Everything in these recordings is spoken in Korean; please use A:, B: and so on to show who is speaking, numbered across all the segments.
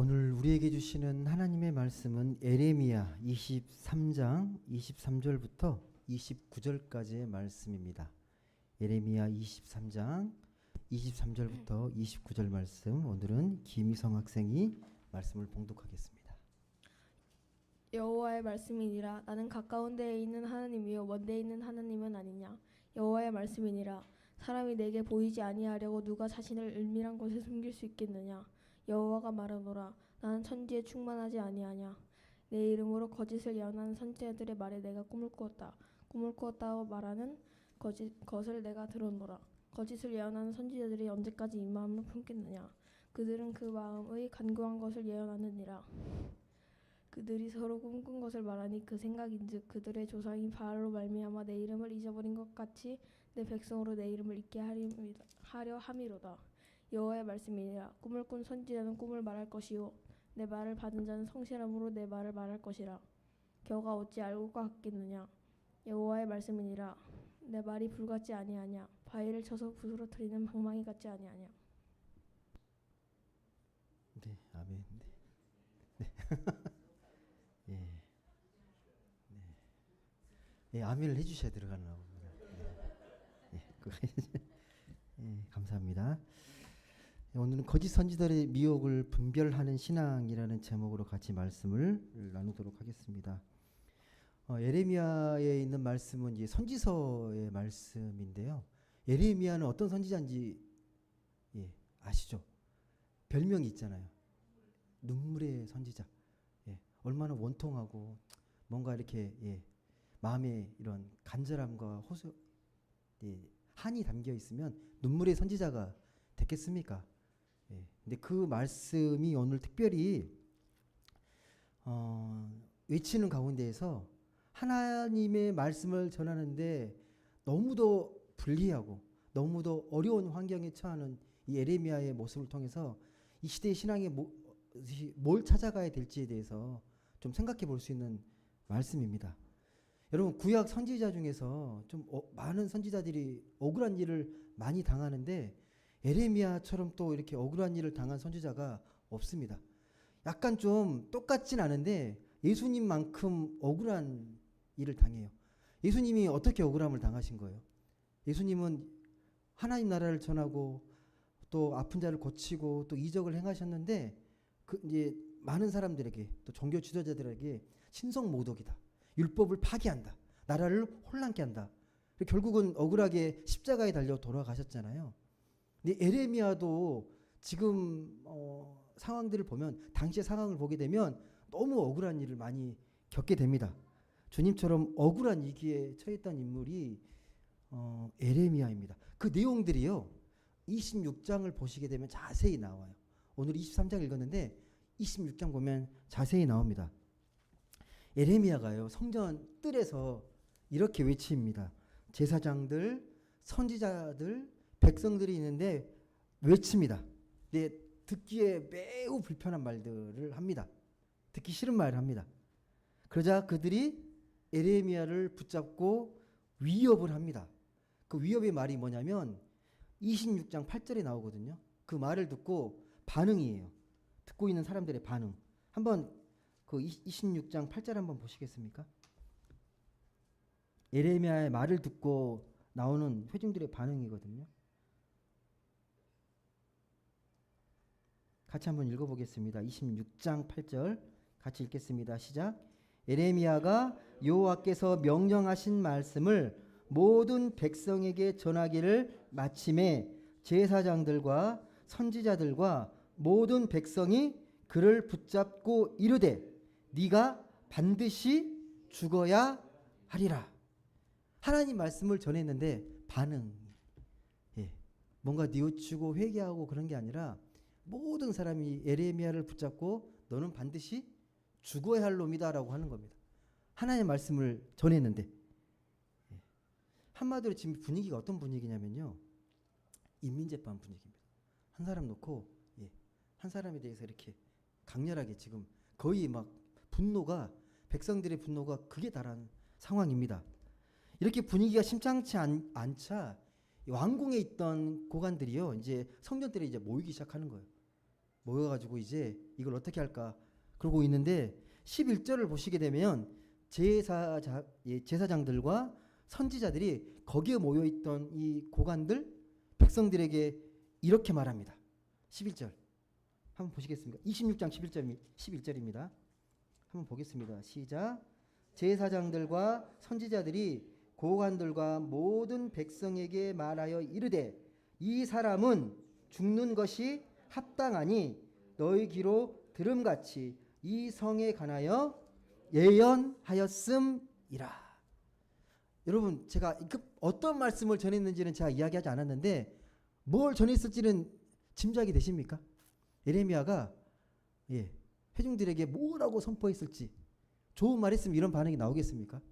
A: 오늘 우리에게 주시는 하나님의 말씀은 에레미야 23장 23절부터 29절까지의 말씀입니다. 에레미야 23장 23절부터 29절 말씀, 오늘은 김희성 학생이 말씀을 봉독하겠습니다.
B: 여호와의 말씀이니라. 나는 가까운 데에 있는 하나님이요 먼 데에 있는 하나님은 아니냐. 여호와의 말씀이니라. 사람이 내게 보이지 아니하려고 누가 자신을 은밀한 곳에 숨길 수 있겠느냐. 여호와가 말하노라. 나는 천지에 충만하지 아니하냐. 내 이름으로 거짓을 예언하는 선지자들의 말에 내가 꿈을 꾸었다. 꿈을 꾸었다고 말하는 것을 내가 들었노라. 거짓을 예언하는 선지자들이 언제까지 이 마음을 품겠느냐. 그들은 그 마음의 간교한 것을 예언하느니라. 그들이 서로 꿈꾼 것을 말하니 그 생각인즉 그들의 조상인 바알로 말미암아 내 이름을 잊어버린 것 같이 내 백성으로 내 이름을 잊게 하려 함이로다. 여호와의 말씀이니라. 꿈을 꾼 선지자는 꿈을 말할 것이요 내 말을 받은 자는 성실함으로 내 말을 말할 것이라. 겨가 어찌 알고 같겠느냐. 여호와의 말씀이니라. 내 말이 불같지 아니하냐. 바위를 쳐서 부스러뜨리는 방망이 같지 아니하냐.
A: 네, 아멘. 네. 예, 네, 예, 아멘을 해주셔야 들어가나 봅니다. 예, 감사합니다. 오늘은 거짓 선지자들의 미혹을 분별하는 신앙이라는 제목으로 같이 말씀을 나누도록 하겠습니다. 에레미야에 있는 말씀은 이제 선지서의 말씀인데요. 에레미야는 어떤 선지자인지 아시죠? 별명이 있잖아요. 눈물의 선지자. 얼마나 원통하고 뭔가 이렇게 마음에 이런 간절함과 한이 담겨 있으면 눈물의 선지자가 됐겠습니까? 근데 그 말씀이 오늘 특별히 외치는 가운데에서 하나님의 말씀을 전하는데 너무도 불리하고 너무도 어려운 환경에 처하는 이 에레미야의 모습을 통해서 이 시대의 신앙에 뭘 찾아가야 될지에 대해서 좀 생각해 볼 수 있는 말씀입니다. 여러분, 구약 선지자 중에서 좀 많은 선지자들이 억울한 일을 많이 당하는데 에레미야처럼 또 이렇게 억울한 일을 당한 선지자가 없습니다. 약간 좀 똑같진 않은데 예수님만큼 억울한 일을 당해요. 예수님이 어떻게 억울함을 당하신 거예요? 예수님은 하나님 나라를 전하고 또 아픈 자를 고치고 또 이적을 행하셨는데 이제 많은 사람들에게 또 종교 지도자들에게 신성 모독이다. 율법을 파기한다. 나라를 혼란케 한다. 결국은 억울하게 십자가에 달려 돌아가셨잖아요. 근데 에레미야도 지금 상황들을 보면 당시의 상황을 보게 되면 너무 억울한 일을 많이 겪게 됩니다. 주님처럼 억울한 위기에 처했던 인물이 에레미야입니다. 그 내용들이요. 26장을 보시게 되면 자세히 나와요. 오늘 23장 읽었는데 26장 보면 자세히 나옵니다. 에레미야가요, 성전 뜰에서 이렇게 외칩니다. 제사장들, 선지자들, 백성들이 있는데 외칩니다. 듣기에 매우 불편한 말들을 합니다. 듣기 싫은 말을 합니다. 그러자 그들이 에레미야를 붙잡고 위협을 합니다. 그 위협의 말이 뭐냐면 26장 8절에 나오거든요. 그 말을 듣고 반응이에요. 듣고 있는 사람들의 반응. 한번 그 26장 8절 한번 보시겠습니까? 에레미야의 말을 듣고 나오는 회중들의 반응이거든요. 같이 한번 읽어보겠습니다. 26장 8절 같이 읽겠습니다. 시작. 에레미야가 여호와께서 명령하신 말씀을 모든 백성에게 전하기를 마침에 제사장들과 선지자들과 모든 백성이 그를 붙잡고 이르되 네가 반드시 죽어야 하리라. 하나님 말씀을 전했는데 반응. 뭔가 뉘우치고 회개하고 그런 게 아니라 모든 사람이 에레미야를 붙잡고 너는 반드시 죽어야 할 놈이다라고 하는 겁니다. 하나님의 말씀을 전했는데 한마디로 지금 분위기가 어떤 분위기냐면요. 인민재판 분위기입니다. 한 사람 놓고 한 사람에 대해서 이렇게 강렬하게 지금 거의 막 분노가 백성들의 분노가 극에 달한 상황입니다. 이렇게 분위기가 심상치 않자 왕궁에 있던 고관들이요 이제 성전들에 이제 모이기 시작하는 거예요. 모여가지고 이제 이걸 어떻게 할까 그러고 있는데 11절을 보시게 되면 제사장들과 선지자들이 거기에 모여있던 이 고관들 백성들에게 이렇게 말합니다. 11절 한번 보시겠습니까? 26장 11절입니다. 한번 보겠습니다. 시작. 제사장들과 선지자들이 고관들과 모든 백성에게 말하여 이르되 이 사람은 죽는 것이 합당하니 너희 귀로 들음같이 이 성에 관하여 예언하였음이라. 여러분 제가 어떤 말씀을 전했는지는 제가 이야기하지 않았는데 뭘 전했을지는 짐작이 되십니까? 예레미야가 회중들에게 뭐라고 선포했을지 좋은 말 했으면 이런 반응이 나오겠습니까?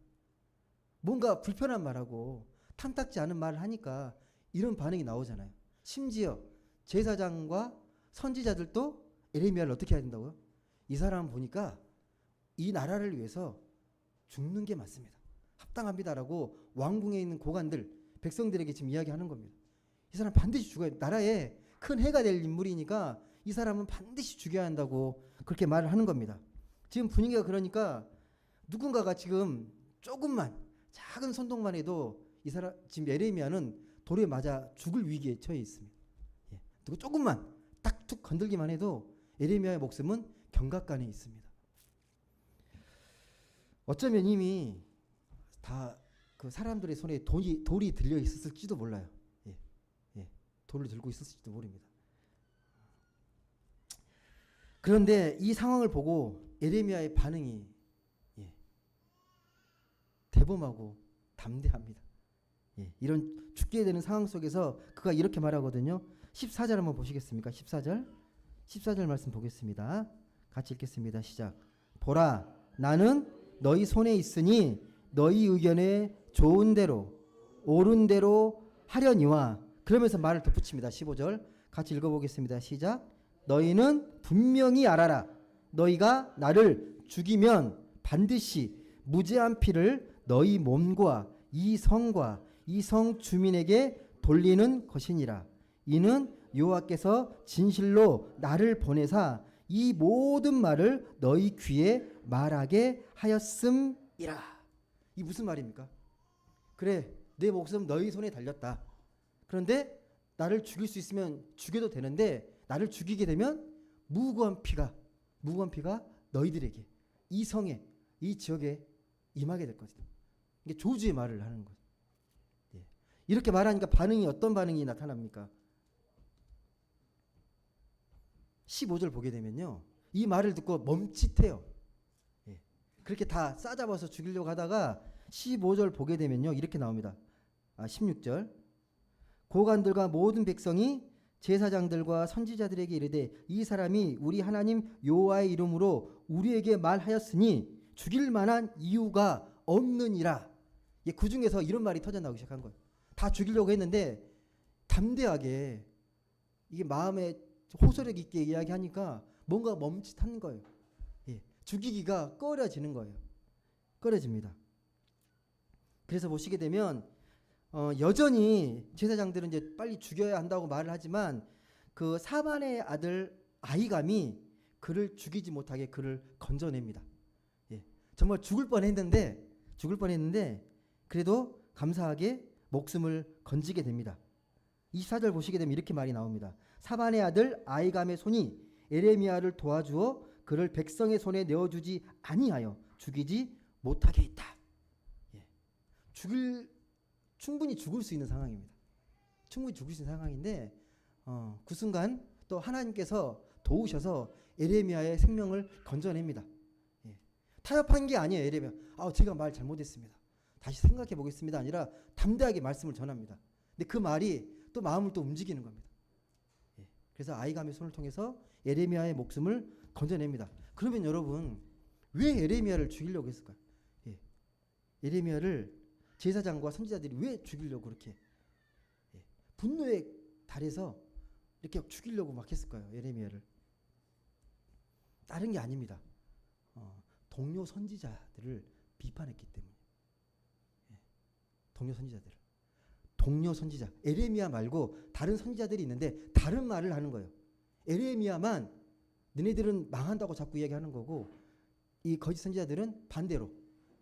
A: 뭔가 불편한 말하고 탐탁지 않은 말을 하니까 이런 반응이 나오잖아요. 심지어 제사장과 선지자들도 예레미야를 어떻게 해야 된다고요? 이 사람 보니까 이 나라를 위해서 죽는 게 맞습니다. 합당합니다라고 왕궁에 있는 고관들, 백성들에게 지금 이야기하는 겁니다. 이 사람 반드시 죽어야 돼. 나라에 큰 해가 될 인물이니까 이 사람은 반드시 죽여야 한다고 그렇게 말을 하는 겁니다. 지금 분위기가 그러니까 누군가가 지금 조금만 작은 선동만 해도 이 사람 지금 예레미야는 돌에 맞아 죽을 위기에 처해 있습니다. 누구 조금만 딱 툭 건들기만 해도 예레미야의 목숨은 경각간에 있습니다. 어쩌면 이미 다 그 사람들의 손에 돌이 들려 있었을지도 몰라요. 돌을 들고 있었을지도 모릅니다. 그런데 이 상황을 보고 예레미야의 반응이 대범하고 담대합니다. 이런 죽게 되는 상황 속에서 그가 이렇게 말하거든요. 14절 한번 보시겠습니까? 14절 말씀 보겠습니다. 같이 읽겠습니다. 시작. 보라, 나는 너희 손에 있으니 너희 의견에 좋은 대로 옳은 대로 하려니와. 그러면서 말을 덧붙입니다. 15절 같이 읽어보겠습니다. 시작. 너희는 분명히 알아라. 너희가 나를 죽이면 반드시 무죄한 피를 너희 몸과 이 성과 이 성 주민에게 돌리는 것이니라. 이는 여호와께서 진실로 나를 보내사 이 모든 말을 너희 귀에 말하게 하였음이라. 이 무슨 말입니까? 그래, 내 목숨 너희 손에 달렸다. 그런데 나를 죽일 수 있으면 죽여도 되는데 나를 죽이게 되면 무고한 피가 너희들에게 이 성에 이 지역에 임하게 될 것이다. 이게 조주의 말을 하는 거죠. 이렇게 말하니까 어떤 반응이 나타납니까? 15절 보게 되면요, 이 말을 듣고 멈칫해요. 그렇게 다 싸잡아서 죽이려고 하다가 15절 보게 되면요, 이렇게 나옵니다. 16절 고관들과 모든 백성이 제사장들과 선지자들에게 이르되 이 사람이 우리 하나님 여호와의 이름으로 우리에게 말하였으니 죽일 만한 이유가 없느니라. 그 중에서 이런 말이 터져나오기 시작한 거예요. 다 죽이려고 했는데 담대하게 이게 마음에 호소력 있게 이야기하니까 뭔가 멈칫한 거예요. 죽이기가 꺼려지는 거예요. 꺼려집니다. 그래서 보시게 되면 여전히 제사장들은 이제 빨리 죽여야 한다고 말을 하지만 그 사반의 아들 아히감이 그를 죽이지 못하게 그를 건져냅니다. 정말 죽을 뻔했는데 그래도 감사하게 목숨을 건지게 됩니다. 24절 보시게 되면 이렇게 말이 나옵니다. 사반의 아들 아히감의 손이 에레미야를 도와주어 그를 백성의 손에 내어주지 아니하여 죽이지 못하게 했다. 충분히 죽을 수 있는 상황입니다. 충분히 죽을 수 있는 상황인데 그 순간 또 하나님께서 도우셔서 에레미야의 생명을 건져냅니다. 타협한 게 아니에요. 에레미야, 제가 말 잘못했습니다. 다시 생각해 보겠습니다. 아니라 담대하게 말씀을 전합니다. 근데 그 말이 또 마음을 또 움직이는 겁니다. 그래서 아히감의 손을 통해서 에레미야의 목숨을 건져냅니다. 그러면 여러분, 왜 에레미야를 죽이려고 했을까요? 에레미야를 제사장과 선지자들이 왜 죽이려고 그렇게 분노에 달해서 이렇게 죽이려고 막 했을까요? 예레미야를. 다른 게 아닙니다. 동료 선지자들을 비판했기 때문에. 동료 선지자 에레미야 말고 다른 선지자들이 있는데 다른 말을 하는 거예요. 에레미야만 너네들은 망한다고 자꾸 이야기하는 거고 이 거짓 선지자들은 반대로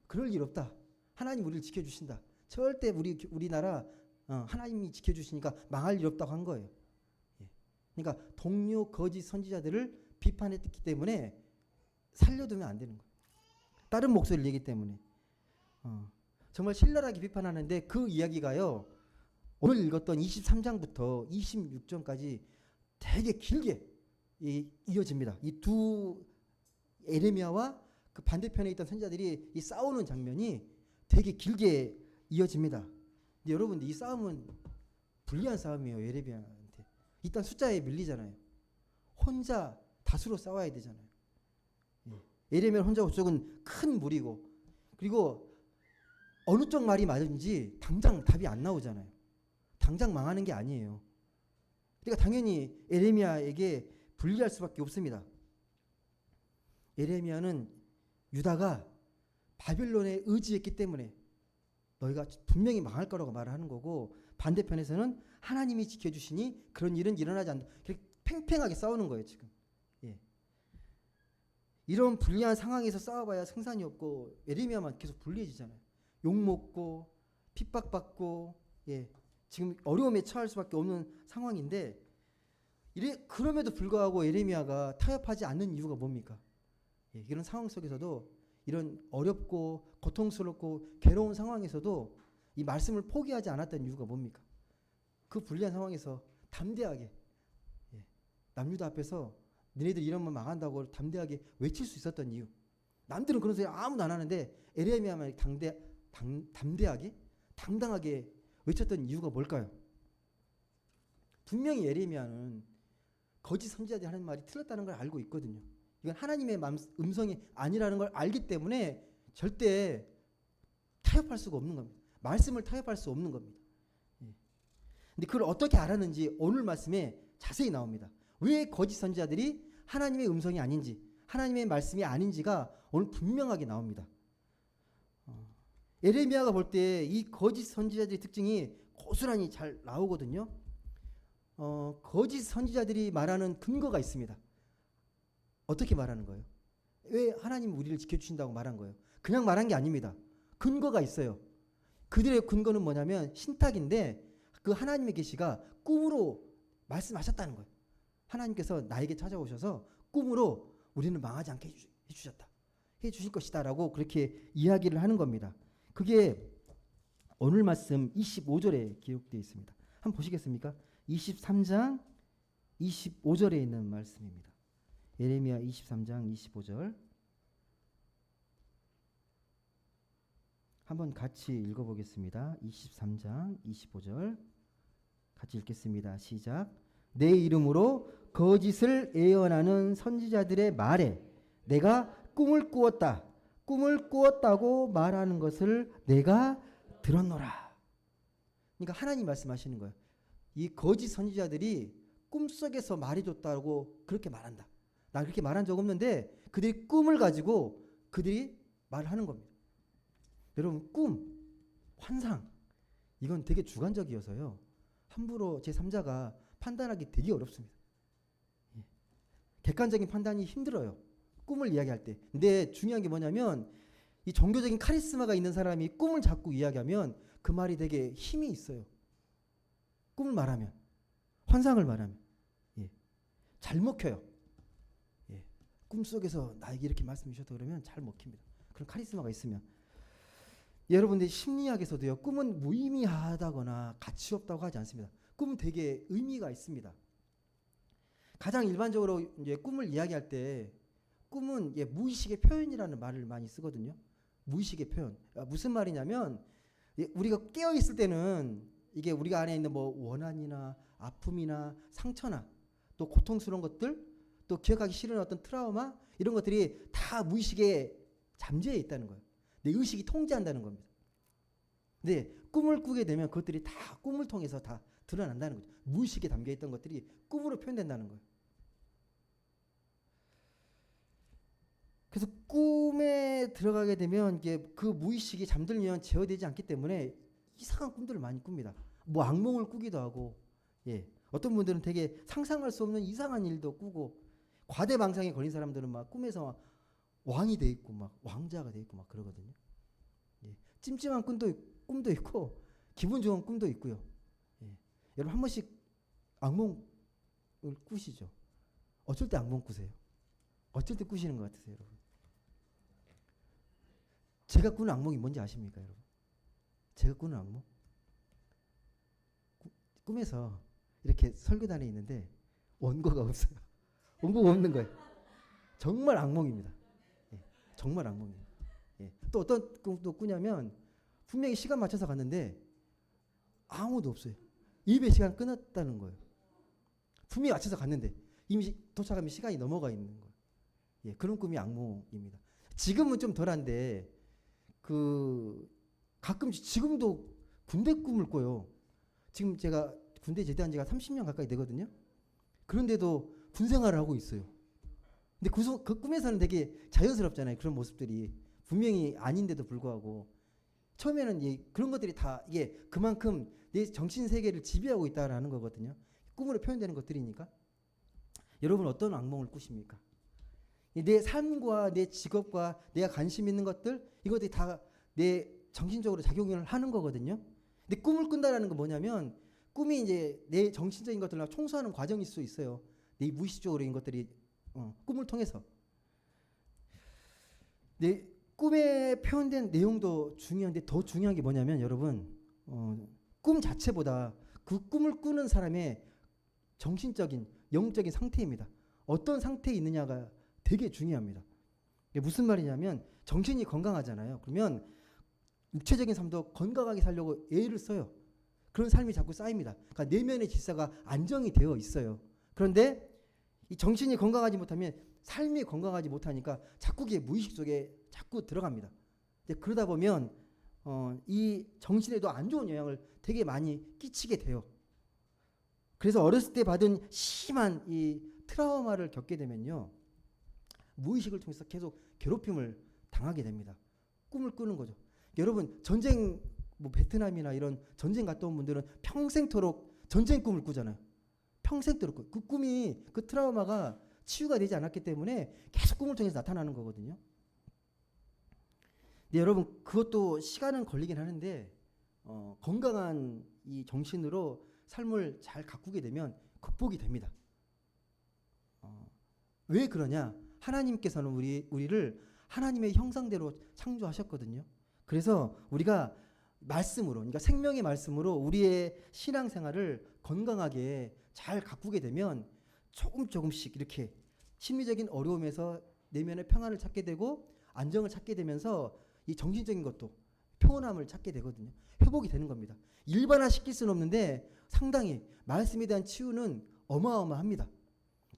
A: 그럴 일 없다. 하나님 우리를 지켜주신다. 절대 우리나라 하나님이 지켜주시니까 망할 일 없다고 한 거예요. 예. 그러니까 동료 거짓 선지자들을 비판했기 때문에 살려두면 안 되는 거예요. 다른 목소리를 내기 때문에. 정말 신랄하게 비판하는데 그 이야기가요. 오늘 읽었던 23장부터 26장까지 되게 길게 이어집니다. 이 두 에레미야와 그 반대편에 있던 선지자들이 이 싸우는 장면이 되게 길게 이어집니다. 근데 여러분들 이 싸움은 불리한 싸움이에요. 에레미야한테. 일단 숫자에 밀리잖아요. 혼자 다수로 싸워야 되잖아요. 에레미야 혼자 그쪽은 큰 무리고 그리고 어느 쪽 말이 맞은지 당장 답이 안 나오잖아요. 당장 망하는 게 아니에요. 그러니까 당연히 에레미야에게 불리할 수밖에 없습니다. 에레미야는 유다가 바빌론에 의지했기 때문에 너희가 분명히 망할 거라고 말하는 거고 반대편에서는 하나님이 지켜주시니 그런 일은 일어나지 않는다. 그렇게 팽팽하게 싸우는 거예요 지금. 예. 이런 불리한 상황에서 싸워봐야 승산이 없고 에레미야만 계속 불리해지잖아요. 욕먹고 핍박받고 지금 어려움에 처할 수밖에 없는 상황인데 그럼에도 불구하고 에레미야가 타협하지 않는 이유가 뭡니까? 이런 상황 속에서도 이런 어렵고 고통스럽고 괴로운 상황에서도 이 말씀을 포기하지 않았던 이유가 뭡니까? 그 불리한 상황에서 담대하게 남유다 앞에서 너네들 이러면 망한다고 담대하게 외칠 수 있었던 이유. 남들은 그런 소리 아무도 안 하는데 에레미야만 담대하게 당당하게 외쳤던 이유가 뭘까요? 분명히 에레미야는 거짓 선지자들이 하는 말이 틀렸다는 걸 알고 있거든요. 이건 하나님의 음성이 아니라는 걸 알기 때문에 절대 타협할 수가 없는 겁니다. 말씀을 타협할 수 없는 겁니다. 근데 그걸 어떻게 알았는지 오늘 말씀에 자세히 나옵니다. 왜 거짓 선지자들이 하나님의 음성이 아닌지, 하나님의 말씀이 아닌지가 오늘 분명하게 나옵니다. 에레미야가 볼 때 이 거짓 선지자들의 특징이 고스란히 잘 나오거든요. 거짓 선지자들이 말하는 근거가 있습니다. 어떻게 말하는 거예요? 왜 하나님 우리를 지켜주신다고 말한 거예요? 그냥 말한 게 아닙니다. 근거가 있어요. 그들의 근거는 뭐냐면 신탁인데 그 하나님의 계시가 꿈으로 말씀하셨다는 거예요. 하나님께서 나에게 찾아오셔서 꿈으로 우리는 망하지 않게 해주셨다. 해주실 것이다 라고 그렇게 이야기를 하는 겁니다. 그게 오늘 말씀 25절에 기록되어 있습니다. 한번 보시겠습니까? 23장 25절에 있는 말씀입니다. 예레미야 23장 25절 한번 같이 읽어보겠습니다. 23장 25절 같이 읽겠습니다. 시작. 내 이름으로 거짓을 예언하는 선지자들의 말에 내가 꿈을 꾸었다. 꿈을 꾸었다고 말하는 것을 내가 들었노라. 그러니까 하나님 말씀하시는 거예요. 이 거짓 선지자들이 꿈속에서 말해줬다고 그렇게 말한다. 나 그렇게 말한 적 없는데 그들이 꿈을 가지고 그들이 말하는 겁니다. 여러분 꿈, 환상 이건 되게 주관적이어서요. 함부로 제3자가 판단하기 되게 어렵습니다. 객관적인 판단이 힘들어요. 꿈을 이야기할 때. 근데 중요한 게 뭐냐면 이 종교적인 카리스마가 있는 사람이 꿈을 자꾸 이야기하면 그 말이 되게 힘이 있어요. 꿈을 말하면, 환상을 말하면 잘 먹혀요. 꿈속에서 나에게 이렇게 말씀해 주셨다 그러면 잘 먹힙니다. 그런 카리스마가 있으면. 여러분들 심리학에서도요. 꿈은 무의미하다거나 가치 없다고 하지 않습니다. 꿈은 되게 의미가 있습니다. 가장 일반적으로 이제 꿈을 이야기할 때 꿈은 무의식의 표현이라는 말을 많이 쓰거든요. 무의식의 표현. 무슨 말이냐면 우리가 깨어 있을 때는 이게 우리가 안에 있는 뭐 원한이나 아픔이나 상처나 또 고통스러운 것들 또 기억하기 싫은 어떤 트라우마 이런 것들이 다 무의식에 잠재해 있다는 거예요. 내 의식이 통제한다는 겁니다. 근데 꿈을 꾸게 되면 그것들이 다 꿈을 통해서 다 드러난다는 거죠. 무의식에 담겨 있던 것들이 꿈으로 표현된다는 거예요. 그래서 꿈에 들어가게 되면 이게 그 무의식이 잠들면 제어되지 않기 때문에 이상한 꿈들을 많이 꿉니다. 뭐 악몽을 꾸기도 하고, 어떤 분들은 되게 상상할 수 없는 이상한 일도 꾸고, 과대망상에 걸린 사람들은 막 꿈에서 막 왕이 돼 있고 막 왕자가 돼 있고 막 그러거든요. 예. 찜찜한 꿈도 있고 기분 좋은 꿈도 있고요. 예. 여러분 한 번씩 악몽을 꾸시죠. 어쩔 때 악몽 꾸세요? 어쩔 때 꾸시는 것 같으세요, 여러분? 제가 꾸는 악몽이 뭔지 아십니까, 여러분? 제가 꾸는 악몽? 꿈에서 이렇게 설교단에 있는데 원고가 없어요. 원고가 없는 거예요. 정말 악몽입니다. 예, 정말 악몽이에요. 예. 또 어떤 꿈도 꾸냐면 분명히 시간 맞춰서 갔는데 아무도 없어요. 예배 시간 끊었다는 거예요. 분명히 맞춰서 갔는데 이미 도착하면 시간이 넘어가 있는 거예요. 예, 그런 꿈이 악몽입니다. 지금은 좀 덜한데 가끔씩 지금도 군대 꿈을 꿔요. 지금 제가 군대 제대한 지가 30년 가까이 되거든요. 그런데도 군 생활을 하고 있어요. 근데 그 꿈에서는 되게 자연스럽잖아요. 그런 모습들이 분명히 아닌데도 불구하고 처음에는 그런 것들이 다 이게 그만큼 내 정신 세계를 지배하고 있다라는 거거든요. 꿈으로 표현되는 것들이니까. 여러분 어떤 악몽을 꾸십니까? 내 삶과 내 직업과 내가 관심 있는 것들 이것들이 다 내 정신적으로 작용을 하는 거거든요. 근데 꿈을 꾼다라는 건 뭐냐면 꿈이 이제 내 정신적인 것들을 총수하는 과정일 수 있어요. 내 무의식적으로 인 것들이 꿈을 통해서. 내 꿈에 표현된 내용도 중요한데 더 중요한 게 뭐냐면 여러분 꿈 자체보다 그 꿈을 꾸는 사람의 정신적인 영적인 상태입니다. 어떤 상태에 있느냐가 되게 중요합니다. 이게 무슨 말이냐면 정신이 건강하잖아요. 그러면 육체적인 삶도 건강하게 살려고 애를 써요. 그런 삶이 자꾸 쌓입니다. 그러니까 내면의 질서가 안정이 되어 있어요. 그런데 이 정신이 건강하지 못하면 삶이 건강하지 못하니까 자꾸 그게 무의식 속에 자꾸 들어갑니다. 그러다 보면 이 정신에도 안 좋은 영향을 되게 많이 끼치게 돼요. 그래서 어렸을 때 받은 심한 이 트라우마를 겪게 되면요. 무의식을 통해서 계속 괴롭힘을 당하게 됩니다. 꿈을 꾸는 거죠. 여러분 전쟁 베트남이나 이런 전쟁 갔다 온 분들은 평생토록 전쟁 꿈을 꾸잖아요. 평생토록 그 꿈이 그 트라우마가 치유가 되지 않았기 때문에 계속 꿈을 통해서 나타나는 거거든요. 근데 여러분 그것도 시간은 걸리긴 하는데 건강한 이 정신으로 삶을 잘 가꾸게 되면 극복이 됩니다. 왜 그러냐? 하나님께서는 우리를 하나님의 형상대로 창조하셨거든요. 그래서 우리가 말씀으로, 그러니까 생명의 말씀으로 우리의 신앙생활을 건강하게 잘 가꾸게 되면 조금씩 이렇게 심리적인 어려움에서 내면의 평안을 찾게 되고 안정을 찾게 되면서 이 정신적인 것도 평온함을 찾게 되거든요. 회복이 되는 겁니다. 일반화시킬 수는 없는데 상당히 말씀에 대한 치유는 어마어마합니다.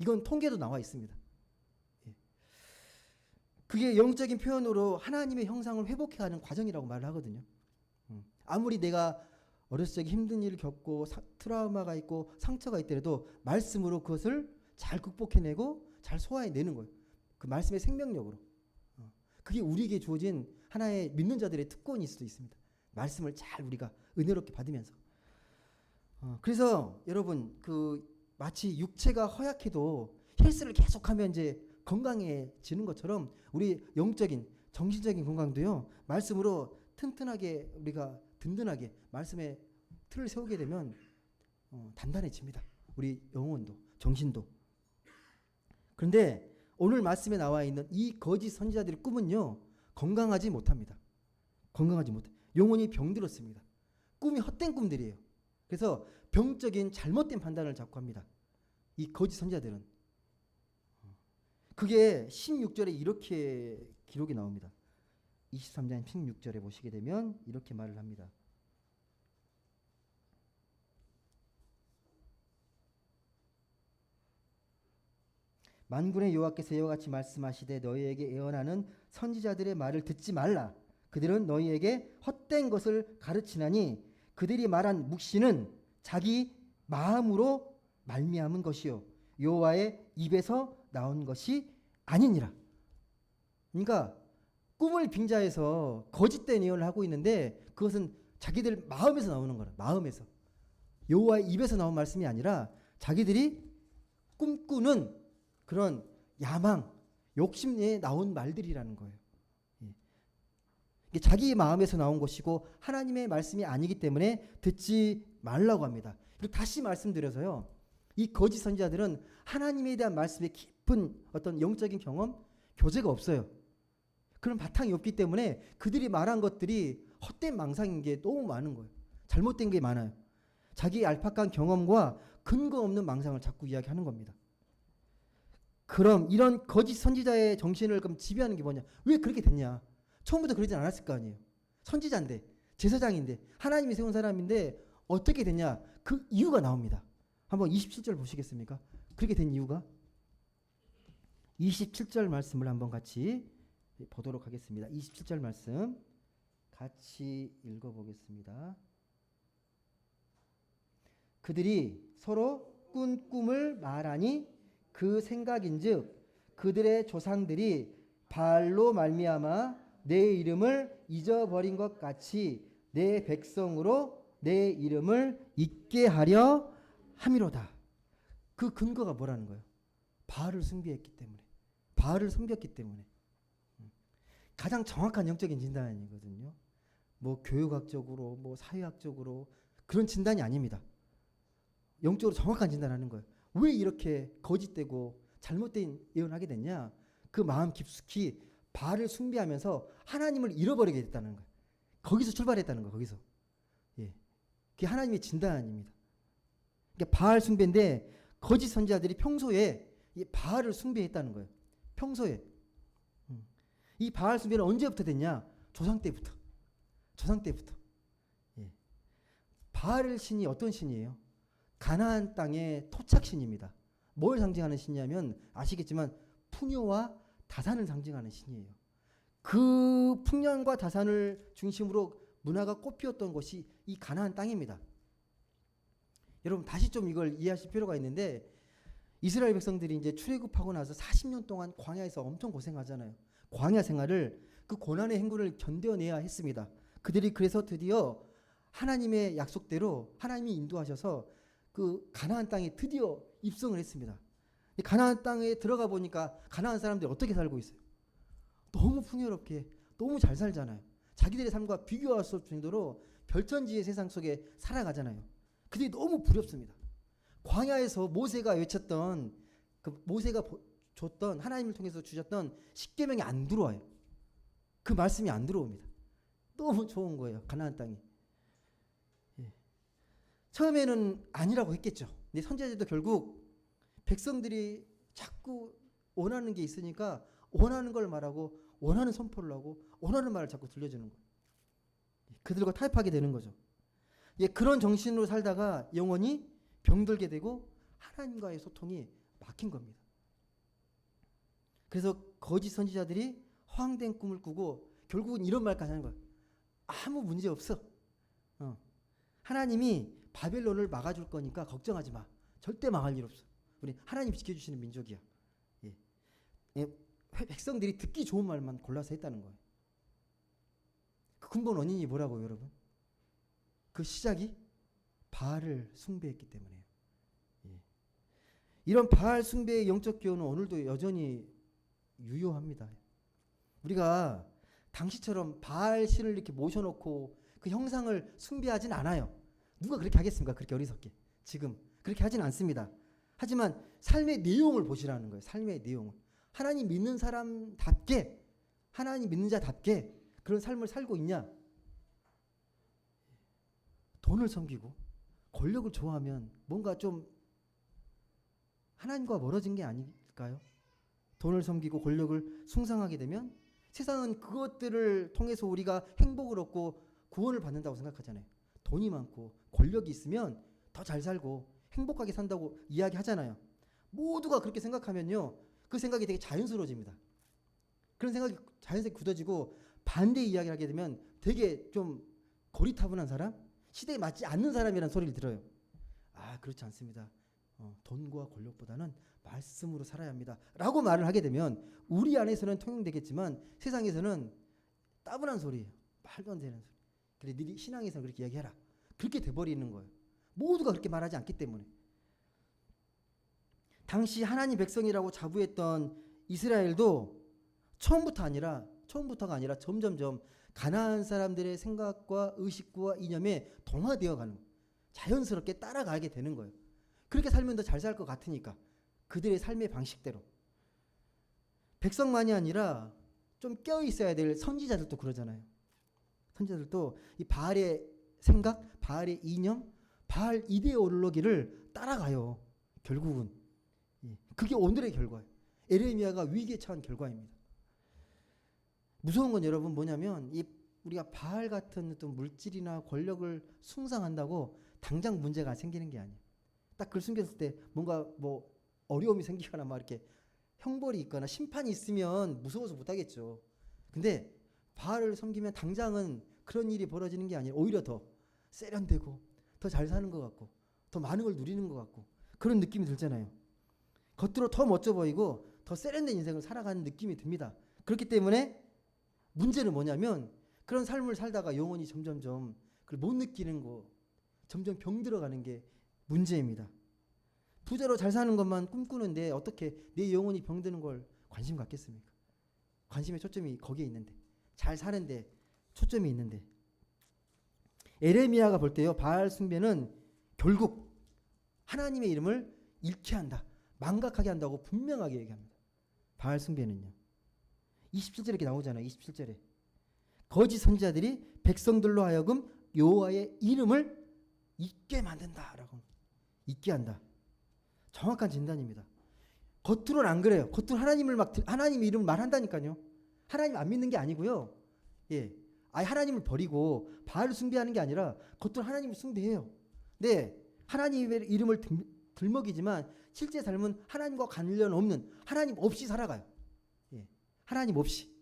A: 이건 통계도 나와 있습니다. 그게 영적인 표현으로 하나님의 형상을 회복해가는 과정이라고 말을 하거든요. 아무리 내가 어렸을 적에 힘든 일을 겪고 트라우마가 있고 상처가 있더라도 말씀으로 그것을 잘 극복해내고 잘 소화해내는 거예요. 그 말씀의 생명력으로. 그게 우리에게 주어진 하나의 믿는 자들의 특권일 수도 있습니다. 말씀을 잘 우리가 은혜롭게 받으면서. 그래서 여러분 마치 육체가 허약해도 헬스를 계속하면 이제 건강해지는 것처럼 우리 영적인 정신적인 건강도요. 말씀으로 튼튼하게 우리가 든든하게 말씀의 틀을 세우게 되면 단단해집니다. 우리 영혼도 정신도. 그런데 오늘 말씀에 나와 있는 이 거짓 선지자들의 꿈은요. 건강하지 못합니다. 건강하지 못해. 영혼이 병들었습니다. 꿈이 헛된 꿈들이에요. 그래서 병적인 잘못된 판단을 자꾸 합니다. 이 거짓 선지자들은. 그게 16절에 이렇게 기록이 나옵니다. 23장 16절에 보시게 되면 이렇게 말을 합니다. 만군의 여호와께서 이와 같이 말씀하시되 너희에게 예언하는 선지자들의 말을 듣지 말라. 그들은 너희에게 헛된 것을 가르치나니 그들이 말한 묵시는 자기 마음으로 말미암은 것이요 여호와의 입에서 나온 것이 아니니라. 그러니까 꿈을 빙자해서 거짓된 예언을 하고 있는데 그것은 자기들 마음에서 나오는 거라. 마음에서. 여호와의 입에서 나온 말씀이 아니라 자기들이 꿈꾸는 그런 야망, 욕심에 나온 말들이라는 거예요. 예. 이게 자기 마음에서 나온 것이고 하나님의 말씀이 아니기 때문에 듣지 말라고 합니다. 그리고 다시 말씀드려서요. 이 거짓 선지자들은 하나님에 대한 말씀에 깊은 어떤 영적인 경험, 교제가 없어요. 그런 바탕이 없기 때문에 그들이 말한 것들이 헛된 망상인 게 너무 많은 거예요. 잘못된 게 많아요. 자기의 얄팍한 경험과 근거 없는 망상을 자꾸 이야기하는 겁니다. 그럼 이런 거짓 선지자의 정신을 그럼 지배하는 게 뭐냐? 왜 그렇게 됐냐? 처음부터 그러지 않았을 거 아니에요. 선지자인데, 제사장인데, 하나님이 세운 사람인데 어떻게 됐냐? 그 이유가 나옵니다. 한번 27절 보시겠습니까? 그렇게 된 이유가 27절 말씀을 한번 같이 보도록 하겠습니다. 27절 말씀 같이 읽어보겠습니다. 그들이 서로 꾼 꿈을 말하니 그 생각인즉 그들의 조상들이 바알로 말미암아 내 이름을 잊어버린 것 같이 내 백성으로 내 이름을 잊게 하려 함이로다. 그 근거가 뭐라는 거예요? 바알을 숭배했기 때문에, 바알을 섬겼기 때문에. 가장 정확한 영적인 진단이거든요. 뭐 교육학적으로, 뭐 사회학적으로 그런 진단이 아닙니다. 영적으로 정확한 진단하는 거예요. 왜 이렇게 거짓되고 잘못된 예언하게 됐냐? 그 마음 깊숙이 바알을 숭배하면서 하나님을 잃어버리게 됐다는 거예요. 거기서 출발했다는 거예요. 거기서. 예, 그게 하나님의 진단입니다. 그러니까 바알 숭배인데 거짓 선지자들이 평소에 이 바알을 숭배했다는 거예요. 평소에. 이 바알 숭배는 언제부터 됐냐? 조상 때부터. 조상 때부터. 예. 바알 신이 어떤 신이에요? 가나안 땅의 토착신입니다. 뭘 상징하는 신이냐면 아시겠지만 풍요와 다산을 상징하는 신이에요. 그 풍년과 다산을 중심으로 문화가 꽃피웠던 곳이 이 가나안 땅입니다. 여러분 다시 좀 이걸 이해하실 필요가 있는데 이스라엘 백성들이 이제 출애굽하고 나서 40년 동안 광야에서 엄청 고생하잖아요. 광야 생활을 그 고난의 행군을 견뎌내야 했습니다. 그들이 그래서 드디어 하나님의 약속대로 하나님이 인도하셔서 그 가나안 땅에 드디어 입성을 했습니다. 가나안 땅에 들어가 보니까 가나안 사람들이 어떻게 살고 있어요? 너무 풍요롭게 너무 잘 살잖아요. 자기들의 삶과 비교할 수 없을 정도로 별천지의 세상 속에 살아가잖아요. 그들이 너무 부럽습니다. 광야에서 모세가 외쳤던 그 모세가 줬던 하나님을 통해서 주셨던 십계명이 안 들어와요. 그 말씀이 안 들어옵니다. 너무 좋은 거예요. 가나안 땅이. 예. 처음에는 아니라고 했겠죠. 근데 선지자들도 결국 백성들이 자꾸 원하는 게 있으니까 원하는 걸 말하고 원하는 선포를 하고 원하는 말을 자꾸 들려주는 거예요. 그들과 타협하게 되는 거죠. 예, 그런 정신으로 살다가 영원히 병들게 되고 하나님과의 소통이 막힌 겁니다. 그래서 거짓 선지자들이 허황된 꿈을 꾸고 결국은 이런 말까지 하는 거예요. 아무 문제 없어. 하나님이 바벨론을 막아줄 거니까 걱정하지 마. 절대 망할 일 없어. 우리 하나님 지켜주시는 민족이야. 예. 예. 백성들이 듣기 좋은 말만 골라서 했다는 거예요. 그 근본 원인이 뭐라고요, 여러분? 그 시작이 바알을 숭배했기 때문에요. 예. 이런 바알 숭배의 영적 기호는 오늘도 여전히 유효합니다. 우리가 당시처럼 바알 신을 이렇게 모셔놓고 그 형상을 숭배하진 않아요. 누가 그렇게 하겠습니까? 그렇게 어리석게. 지금 그렇게 하진 않습니다. 하지만 삶의 내용을 보시라는 거예요. 삶의 내용을. 하나님 믿는 사람답게, 하나님 믿는 자답게 그런 삶을 살고 있냐? 돈을 섬기고 권력을 좋아하면 뭔가 좀 하나님과 멀어진 게 아닐까요? 돈을 섬기고 권력을 숭상하게 되면 세상은 그것들을 통해서 우리가 행복을 얻고 구원을 받는다고 생각하잖아요. 돈이 많고 권력이 있으면 더 잘 살고 행복하게 산다고 이야기하잖아요. 모두가 그렇게 생각하면요. 그 생각이 되게 자연스러워집니다. 그런 생각이 자연스럽게 굳어지고 반대 이야기를 하게 되면 되게 좀 고리타분한 사람? 시대에 맞지 않는 사람이라는 소리를 들어요. 아, 그렇지 않습니다. 돈과 권력보다는 말씀으로 살아야 합니다. 라고 말을 하게 되면 우리 안에서는 통용되겠지만 세상에서는 따분한 소리예요. 말도 안 되는 소리. 그래, 네 신앙에서는 그렇게 이야기해라. 그렇게 돼버리는 거예요. 모두가 그렇게 말하지 않기 때문에. 당시 하나님 백성이라고 자부했던 이스라엘도 처음부터가 아니라 점점점 가나안 사람들의 생각과 의식과 이념에 동화되어 가는 거예요. 자연스럽게 따라가게 되는 거예요. 그렇게 살면 더 잘 살 것 같으니까 그들의 삶의 방식대로. 백성만이 아니라 좀 껴 있어야 될 선지자들도 그러잖아요. 선지자들도 이 바알의 생각, 바알의 이념, 바알 이데올로기를 따라가요. 결국은 그게 오늘의 결과예요. 에레미야가 위기에 처한 결과입니다. 무서운 건 여러분 뭐냐면 우리가 바알 같은 또 물질이나 권력을 숭상한다고 당장 문제가 생기는 게 아니에요. 딱 글 숨겼을 때 뭔가 뭐 어려움이 생기거나 막 이렇게 형벌이 있거나 심판이 있으면 무서워서 못하겠죠. 근데 바알을 섬기면 당장은 그런 일이 벌어지는 게 아니라 오히려 더 세련되고 더 잘 사는 것 같고 더 많은 걸 누리는 것 같고 그런 느낌이 들잖아요. 겉으로 더 멋져 보이고 더 세련된 인생을 살아가는 느낌이 듭니다. 그렇기 때문에 문제는 뭐냐면 그런 삶을 살다가 영혼이 점점점 그걸 못 느끼는 거, 점점 병들어가는 게 문제입니다. 부자로 잘 사는 것만 꿈꾸는데 어떻게 내 영혼이 병드는 걸 관심 갖겠습니까? 관심의 초점이 거기에 있는데, 잘 사는데 초점이 있는데. 에레미야가 볼 때요, 바알 숭배는 결국 하나님의 이름을 잃게 한다, 망각하게 한다고 분명하게 얘기합니다. 바알 숭배는요. 27절에 이렇게 나오잖아요. 27절에 거짓 선지자들이 백성들로 하여금 여호와의 이름을 잊게 만든다라고, 잊게 한다. 정확한 진단입니다. 겉으로는 안 그래요. 겉으로 하나님 이름을 말한다니까요. 하나님 안 믿는 게 아니고요. 예, 아예 하나님을 버리고 바알을 숭배하는 게 아니라 겉으로 하나님을 숭배해요. 네, 하나님의 이름을 들먹이지만 실제 삶은 하나님과 관련 없는, 하나님 없이 살아가요. 예, 하나님 없이.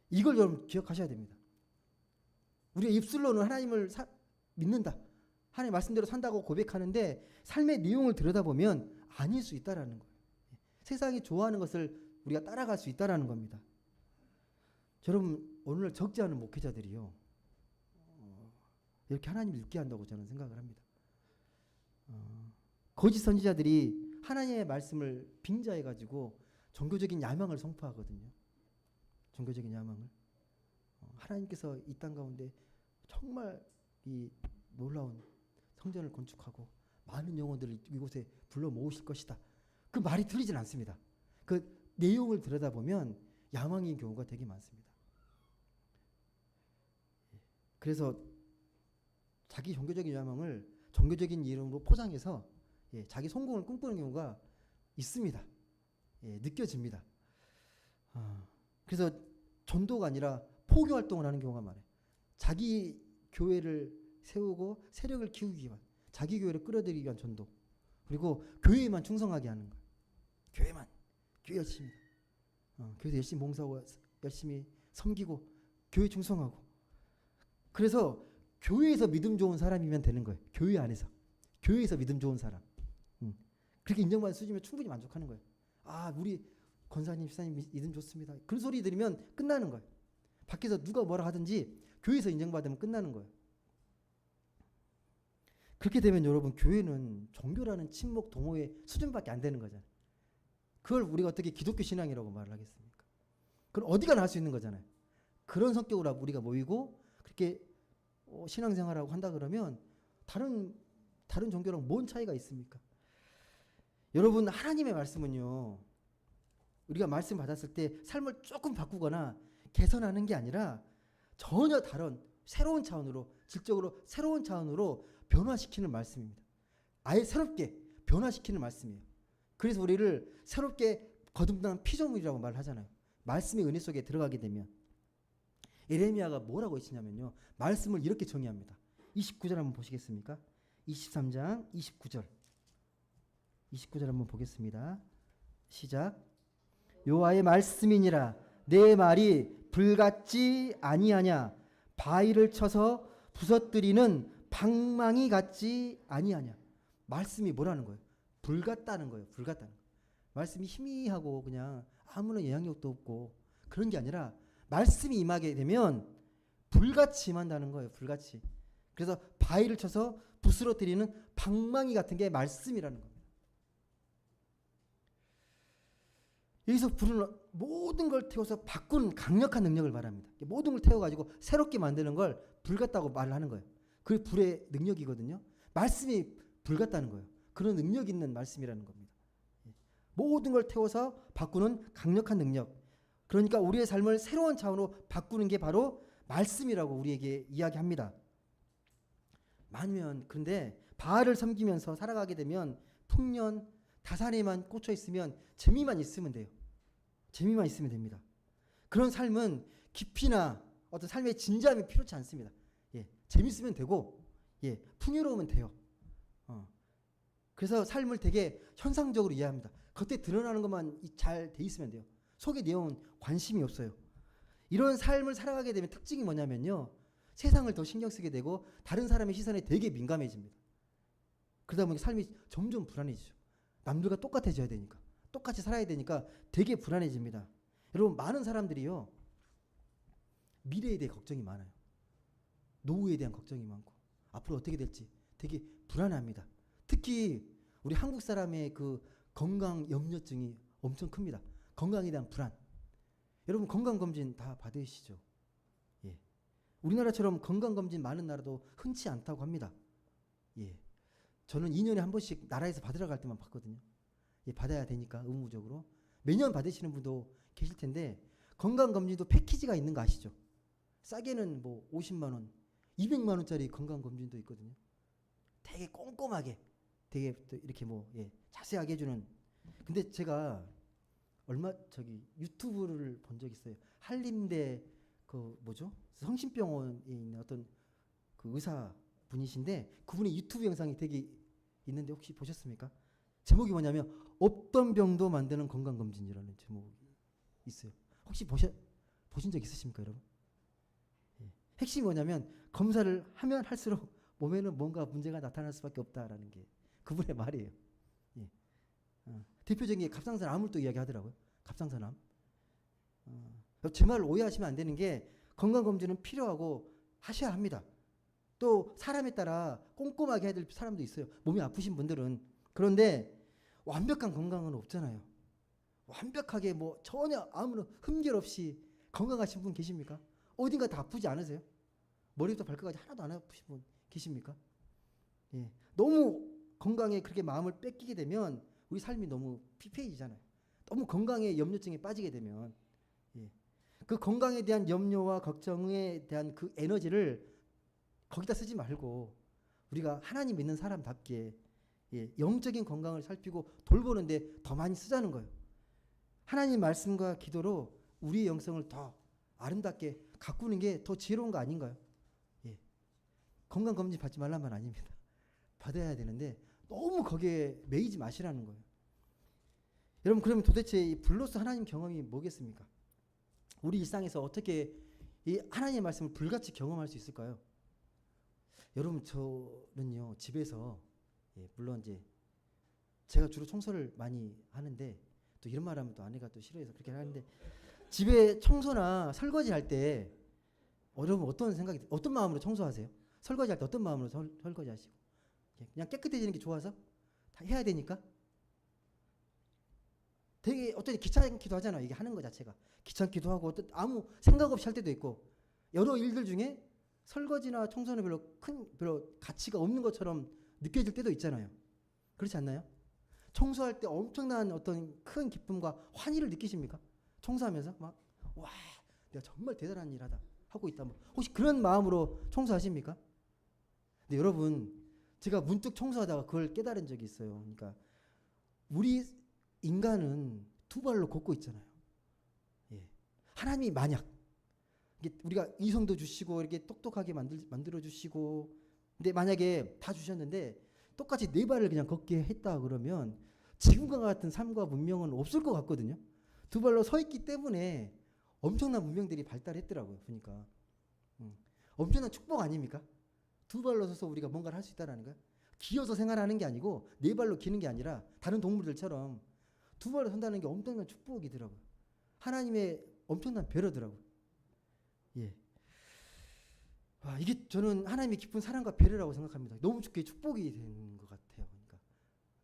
A: 이걸 여러분 기억하셔야 됩니다. 우리가 입술로는 하나님을 믿는다, 하나님 말씀대로 산다고 고백하는데 삶의 내용을 들여다보면 아닐 수 있다라는 거예요. 세상이 좋아하는 것을 우리가 따라갈 수 있다라는 겁니다. 여러분, 오늘 적지 않은 목회자들이요, 이렇게 하나님을 잊게 한다고 저는 생각을 합니다. 거짓 선지자들이 하나님의 말씀을 빙자해가지고 종교적인 야망을 선포하거든요. 종교적인 야망을. 하나님께서 이 땅 가운데 정말 이 놀라운 성전을 건축하고 많은 영혼들을 이곳에 불러 모으실 것이다. 그 말이 틀리진 않습니다. 그 내용을 들여다보면 야망인 경우가 되게 많습니다. 그래서 자기 종교적인 야망을 종교적인 이름으로 포장해서 자기 성공을 꿈꾸는 경우가 있습니다. 느껴집니다. 그래서 전도가 아니라 포교 활동을 하는 경우가 많아요. 자기 교회를 세우고 세력을 키우기 위한, 자기 교회를 끌어들이기 위한 전도. 그리고 교회에만 충성하게 하는 거예요. 교회만. 교회 열심히. 교회에서 열심히 봉사하고 열심히 섬기고 교회 충성하고. 그래서 교회에서 믿음 좋은 사람이면 되는 거예요. 교회 안에서. 교회에서 믿음 좋은 사람. 그렇게 인정받는 수준이면 충분히 만족하는 거예요. 아, 우리 권사님, 집사님 믿음 좋습니다. 그런 소리 들으면 끝나는 거예요. 밖에서 누가 뭐라 하든지 교회에서 인정받으면 끝나는 거예요. 그렇게 되면 여러분, 교회는 종교라는 침묵 동호회 수준밖에 안 되는 거잖아요. 그걸 우리가 어떻게 기독교 신앙이라고 말을 하겠습니까? 그럼 어디가 나을 수 있는 거잖아요. 그런 성격으로 우리가 모이고 그렇게 신앙생활하고 한다 그러면 다른 종교랑 뭔 차이가 있습니까? 여러분, 하나님의 말씀은요, 우리가 말씀 받았을 때 삶을 조금 바꾸거나 개선하는 게 아니라 전혀 다른 새로운 차원으로, 질적으로 새로운 차원으로 변화시키는 말씀입니다. 아예 새롭게 변화시키는 말씀이에요. 그래서 우리를 새롭게 거듭난 피조물이라고 말을 하잖아요. 말씀의 은혜 속에 들어가게 되면. 에레미야가 뭐라고 했냐면요, 말씀을 이렇게 정의합니다. 29절 한번 보시겠습니까? 23장 29절 한번 보겠습니다. 시작. 여호와의 말씀이니라 내 말이 불같지 아니하냐, 바위를 쳐서 부서뜨리는 방망이 같지 아니하냐. 말씀이 뭐라는 거예요? 불같다는 거예요. 불같다는 거예요. 말씀이 희미하고 그냥 아무런 영향력도 없고 그런 게 아니라 말씀이 임하게 되면 불같이 임한다는 거예요. 불같이. 그래서 바위를 쳐서 부스러뜨리는 방망이 같은 게 말씀이라는 겁니다. 여기서 불은 모든 걸 태워서 바꾸는 강력한 능력을 말합니다. 모든 걸 태워가지고 새롭게 만드는 걸 불 같다고 말을 하는 거예요. 그게 불의 능력이거든요. 말씀이 불 같다는 거예요. 그런 능력 있는 말씀이라는 겁니다. 모든 걸 태워서 바꾸는 강력한 능력. 그러니까 우리의 삶을 새로운 차원으로 바꾸는 게 바로 말씀이라고 우리에게 이야기합니다. 많으면 그런데 바알을 섬기면서 살아가게 되면 풍년, 다산에만 꽂혀 있으면 재미만 있으면 돼요. 재미만 있으면 됩니다. 그런 삶은 깊이나 어떤 삶의 진지함이 필요치 않습니다. 예, 재밌으면 되고, 예, 풍요로우면 돼요. 그래서 삶을 되게 현상적으로 이해합니다. 겉에 드러나는 것만 잘 돼 있으면 돼요. 속의 내용은 관심이 없어요. 이런 삶을 살아가게 되면 특징이 뭐냐면요, 세상을 더 신경 쓰게 되고 다른 사람의 시선에 되게 민감해집니다. 그러다 보니까 삶이 점점 불안해지죠. 남들과 똑같아져야 되니까, 똑같이 살아야 되니까 되게 불안해집니다. 여러분, 많은 사람들이요, 미래에 대해 걱정이 많아요. 노후에 대한 걱정이 많고 앞으로 어떻게 될지 되게 불안합니다. 특히 우리 한국 사람의 그 건강 염려증이 엄청 큽니다. 건강에 대한 불안. 여러분, 건강검진 다 받으시죠? 예. 우리나라처럼 건강검진 많은 나라도 흔치 않다고 합니다. 예. 저는 2년에 한 번씩 나라에서 받으러 갈 때만 받거든요. 예, 받아야 되니까 의무적으로. 매년 받으시는 분도 계실 텐데 건강검진도 패키지가 있는 거 아시죠? 싸게는 뭐 50만 원, 200만 원짜리 건강검진도 있거든요. 되게 꼼꼼하게, 되게 이렇게 뭐, 예, 자세하게 해주는. 근데 제가 유튜브를 본 적 있어요. 한림대 그 뭐죠? 성심병원에 있는 어떤 그 의사 분이신데 그분의 유튜브 영상이 되게 있는데 혹시 보셨습니까? 제목이 뭐냐면 없던 병도 만드는 건강검진이라는 제목이 있어요. 혹시 보신 적 있으십니까, 여러분? 예. 핵심이 뭐냐면 검사를 하면 할수록 몸에는 뭔가 문제가 나타날 수밖에 없다라는 게 그분의 말이에요. 예. 대표적인 게 갑상선암을 또 이야기하더라고요. 갑상선암. 제 말을 오해하시면 안 되는 게 건강검진은 필요하고 하셔야 합니다. 또 사람에 따라 꼼꼼하게 해야 될 사람도 있어요. 몸이 아프신 분들은. 그런데 완벽한 건강은 없잖아요. 완벽하게 뭐 전혀 아무런 흠결 없이 건강하신 분 계십니까? 어딘가 다 아프지 않으세요? 머리부터 발끝까지 하나도 안 아프신 분 계십니까? 예. 너무 건강에 그렇게 마음을 뺏기게 되면 우리 삶이 너무 피폐해지잖아요. 너무 건강에 염려증에 빠지게 되면. 예. 그 건강에 대한 염려와 걱정에 대한 그 에너지를 거기다 쓰지 말고 우리가 하나님 믿는 사람답게, 예, 영적인 건강을 살피고 돌보는데 더 많이 쓰자는 거예요. 하나님 말씀과 기도로 우리의 영성을 더 아름답게 가꾸는 게 더 지혜로운 거 아닌가요? 예. 건강검진 받지 말란 말 아닙니다. 받아야 되는데 너무 거기에 매이지 마시라는 거예요. 여러분, 그러면 도대체 이 불로서 하나님 경험이 뭐겠습니까? 우리 일상에서 어떻게 이 하나님의 말씀을 불같이 경험할 수 있을까요? 여러분, 저는요, 집에서, 예, 물론 이제 제가 주로 청소를 많이 하는데, 또 이런 말 하면 또 아내가 또 싫어해서 그렇게 하는데, 집에 청소나 설거지 할 때 여러분 어떤 마음으로 청소하세요? 설거지 할 때 어떤 마음으로 설거지 하시고? 그냥 깨끗해지는 게 좋아서? 다 해야 되니까? 되게 어떤 귀찮기도 하잖아요. 이게 하는 거 자체가 귀찮기도 하고 어떤 아무 생각 없이 할 때도 있고, 여러 일들 중에 설거지나 청소는 별로 가치가 없는 것처럼 느껴질 때도 있잖아요. 그렇지 않나요? 청소할 때 엄청난 어떤 큰 기쁨과 환희를 느끼십니까? 청소하면서 막, 와, 내가 정말 대단한 일 하고 있다. 뭐. 혹시 그런 마음으로 청소하십니까? 근데 여러분, 제가 문득 청소하다가 그걸 깨달은 적이 있어요. 그러니까 우리 인간은 두 발로 걷고 있잖아요. 예. 하나님이 만약 우리가 이성도 주시고 이렇게 똑똑하게 만들어 주시고, 근데 만약에 다 주셨는데 똑같이 네 발을 그냥 걷게 했다 그러면 지금과 같은 삶과 문명은 없을 것 같거든요. 두 발로 서 있기 때문에 엄청난 문명들이 발달했더라고요. 보니까 엄청난 축복 아닙니까? 두 발로 서서 우리가 뭔가를 할 수 있다는 거야. 기어서 생활하는 게 아니고 네 발로 기는 게 아니라 다른 동물들처럼 두 발로 선다는 게 엄청난 축복이더라고요. 하나님의 엄청난 배려더라고요. 예. 와, 이게 저는 하나님의 깊은 사랑과 배려라고 생각합니다. 너무 그게 축복이 된 것 같아요.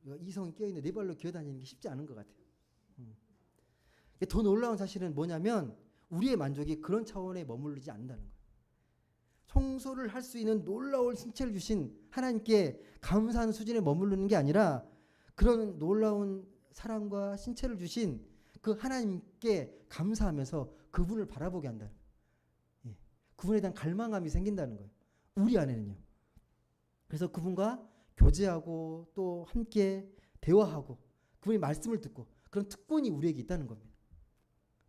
A: 그러니까 이성이 깨어있는데 네 발로 기어다니는 게 쉽지 않은 것 같아요. 더 놀라운 사실은 뭐냐면 우리의 만족이 그런 차원에 머무르지 않는다는 거예요. 청소를 할 수 있는 놀라운 신체를 주신 하나님께 감사하는 수준에 머무르는 게 아니라 그런 놀라운 사랑과 신체를 주신 그 하나님께 감사하면서 그분을 바라보게 한다는 거예요. 그분에 대한 갈망함이 생긴다는 거예요. 우리 안에는요. 그래서 그분과 교제하고 또 함께 대화하고 그분의 말씀을 듣고 그런 특권이 우리에게 있다는 겁니다.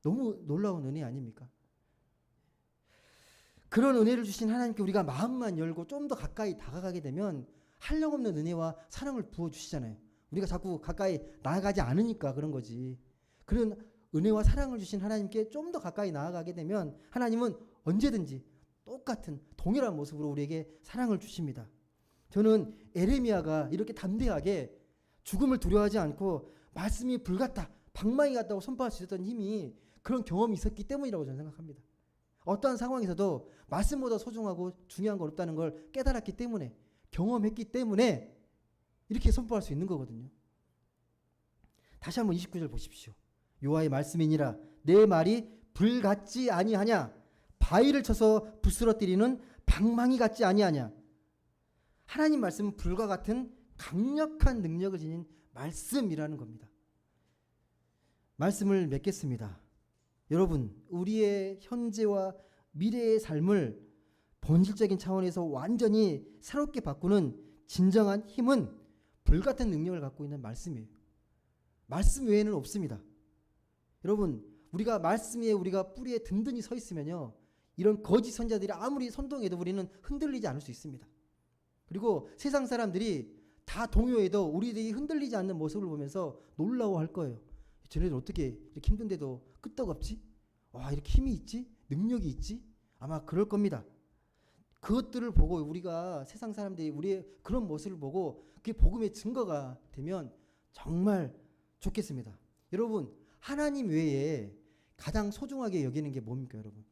A: 너무 놀라운 은혜 아닙니까? 그런 은혜를 주신 하나님께 우리가 마음만 열고 좀 더 가까이 다가가게 되면 한량없는 은혜와 사랑을 부어주시잖아요. 우리가 자꾸 가까이 나아가지 않으니까 그런 거지. 그런 은혜와 사랑을 주신 하나님께 좀 더 가까이 나아가게 되면 하나님은 언제든지 똑같은 동일한 모습으로 우리에게 사랑을 주십니다. 저는 에레미야가 이렇게 담대하게 죽음을 두려워하지 않고 말씀이 불같다, 방망이 같다고 선포할 수 있었던 힘이 그런 경험이 있었기 때문이라고 저는 생각합니다. 어떠한 상황에서도 말씀보다 소중하고 중요한 거 없다는 걸 깨달았기 때문에, 경험했기 때문에 이렇게 선포할 수 있는 거거든요. 다시 한번 29절 보십시오. 여호와의 말씀이니라 내 말이 불 같지 아니하냐, 바위를 쳐서 부스러뜨리는 방망이 같지 아니하냐. 하나님 말씀은 불과 같은 강력한 능력을 지닌 말씀이라는 겁니다. 말씀을 맺겠습니다. 여러분, 우리의 현재와 미래의 삶을 본질적인 차원에서 완전히 새롭게 바꾸는 진정한 힘은 불같은 능력을 갖고 있는 말씀이에요. 말씀 외에는 없습니다. 여러분, 우리가 말씀 위에 우리가 뿌리에 든든히 서 있으면요, 이런 거짓 선자들이 아무리 선동해도 우리는 흔들리지 않을 수 있습니다. 그리고 세상 사람들이 다 동요해도 우리들이 흔들리지 않는 모습을 보면서 놀라워할 거예요. 쟤네들 어떻게 이렇게 힘든데도 끄떡없지? 와, 이렇게 힘이 있지? 능력이 있지? 아마 그럴 겁니다. 그것들을 보고 우리가 세상 사람들이 우리의 그런 모습을 보고 그게 복음의 증거가 되면 정말 좋겠습니다. 여러분, 하나님 외에 가장 소중하게 여기는 게 뭡니까, 여러분?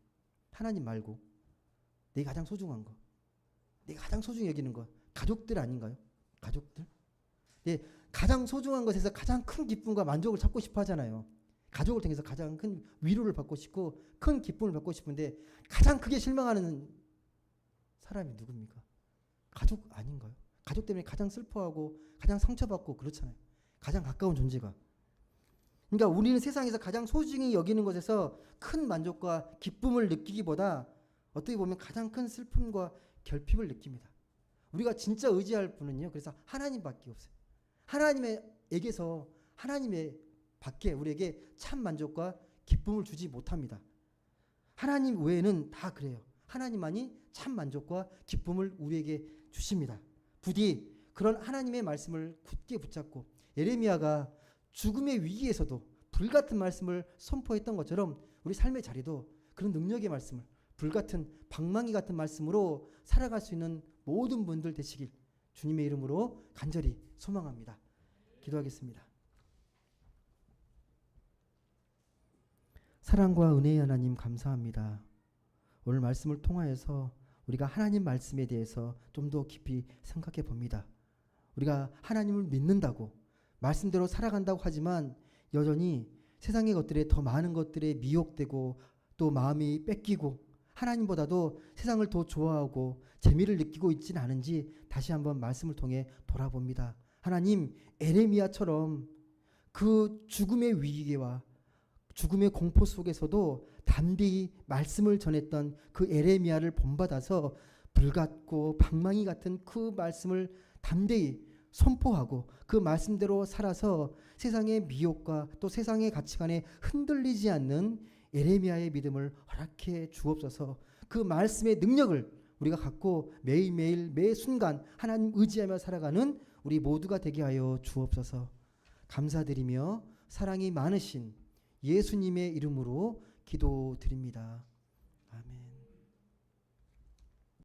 A: 하나님 말고 내가 가장 소중한 거, 내가 가장 소중히 여기는 거 가족들 아닌가요? 가족들? 예, 가장 소중한 것에서 가장 큰 기쁨과 만족을 찾고 싶어 하잖아요. 가족을 통해서 가장 큰 위로를 받고 싶고 큰 기쁨을 받고 싶은데 가장 크게 실망하는 사람이 누굽니까? 가족 아닌가요? 가족 때문에 가장 슬퍼하고 가장 상처받고 그렇잖아요. 가장 가까운 존재가. 그러니까 우리는 세상에서 가장 소중히 여기는 것에서 큰 만족과 기쁨을 느끼기보다 어떻게 보면 가장 큰 슬픔과 결핍을 느낍니다. 우리가 진짜 의지할 분은요, 그래서 하나님밖에 없어요. 하나님에게서 하나님의 밖에 우리에게 참 만족과 기쁨을 주지 못합니다. 하나님 외에는 다 그래요. 하나님만이 참 만족과 기쁨을 우리에게 주십니다. 부디 그런 하나님의 말씀을 굳게 붙잡고 예레미야가 죽음의 위기에서도 불같은 말씀을 선포했던 것처럼 우리 삶의 자리도 그런 능력의 말씀을, 불같은 방망이 같은 말씀으로 살아갈 수 있는 모든 분들 되시길 주님의 이름으로 간절히 소망합니다. 기도하겠습니다. 사랑과 은혜의 하나님 감사합니다. 오늘 말씀을 통하여서 우리가 하나님 말씀에 대해서 좀 더 깊이 생각해 봅니다. 우리가 하나님을 믿는다고 말씀대로 살아간다고 하지만 여전히 세상의 것들에 더 많은 것들에 미혹되고 또 마음이 뺏기고 하나님보다도 세상을 더 좋아하고 재미를 느끼고 있지는 않은지 다시 한번 말씀을 통해 돌아봅니다. 하나님, 에레미야처럼 그 죽음의 위기와 죽음의 공포 속에서도 담대히 말씀을 전했던 그 에레미야를 본받아서 불같고 방망이 같은 그 말씀을 담대히 선포하고 그 말씀대로 살아서 세상의 미혹과 또 세상의 가치관에 흔들리지 않는 에레미야의 믿음을 허락해 주옵소서. 그 말씀의 능력을 우리가 갖고 매일매일 매 순간 하나님 의지하며 살아가는 우리 모두가 되게 하여 주옵소서. 감사드리며 사랑이 많으신 예수님의 이름으로 기도드립니다.